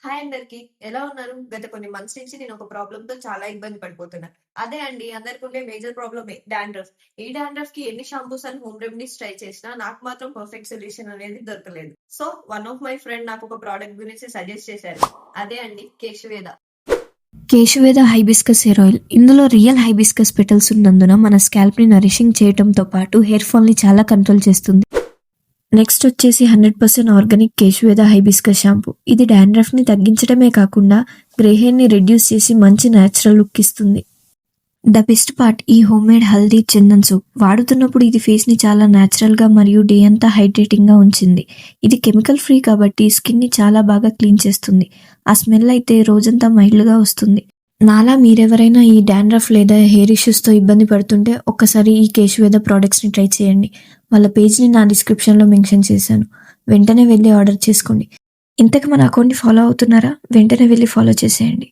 Hi అందరికి. ఎలా ఉన్నారు? గత కొన్ని మంత్స్ నుంచి నేను ఒక ప్రాబ్లమ్‌తో చాలా ఇబ్బంది పడిపోతున్నా. అదే అండి అందరికుండే మేజర్ ప్రాబ్లమే డాండ్రఫ్. ఈ డాండ్రఫ్‌కి ఎన్ని shampoos and home remedies try చేసినా నాకు మాత్రం పర్ఫెక్ట్ సొల్యూషన్ అనేది దొరకలేదు. So, one of my friend నాకు ఒక ప్రొడక్ట్ గురించి సజెస్ట్ చేశారు. అదే అండి కేశవేద. కేశవేద హైబిస్కస్ హెయిర్ ఆయిల్. ఇందులో రియల్ హైబిస్కస్ పెటల్స్ ఉన్నందున మన స్కాల్ప్ని నరిషింగ్ చేయడంతో పాటు హెయిర్ ఫాల్ని చాలా కంట్రోల్ చేస్తుంది. నెక్స్ట్ వచ్చేసి 100% ఆర్గానిక్ కేశవేద హైబిస్కస్ షాంపూ. ఇది డాండ్రఫ్ని తగ్గించడమే కాకుండా గ్రే హెయిర్ని రెడ్యూస్ చేసి మంచి న్యాచురల్ లుక్ ఇస్తుంది. ద బెస్ట్ పార్ట్, ఈ home made haldi chandan soap వాడుతున్నప్పుడు ఇది ఫేస్ని చాలా న్యాచురల్గా మరియు డే అంతా హైడ్రేటింగ్గా ఉంచింది. ఇది కెమికల్ ఫ్రీ కాబట్టి స్కిన్ని చాలా బాగా క్లీన్ చేస్తుంది. ఆ స్మెల్ అయితే రోజంతా మైల్డ్గా వస్తుంది. నాలా మీరెవరైనా ఈ డాండ్రఫ్ లేదా హెయిర్ ఇష్యూస్తో ఇబ్బంది పడుతుంటే ఒక్కసారి ఈ కేశవేద ప్రోడక్ట్స్ని ట్రై చేయండి. వాళ్ళ పేజ్ని నా డిస్క్రిప్షన్లో మెన్షన్ చేశాను. వెంటనే వెళ్ళి ఆర్డర్ చేసుకోండి. ఇంతకు మన అకౌంట్ని ఫాలో అవుతున్నారా? వెంటనే వెళ్ళి ఫాలో చేసేయండి.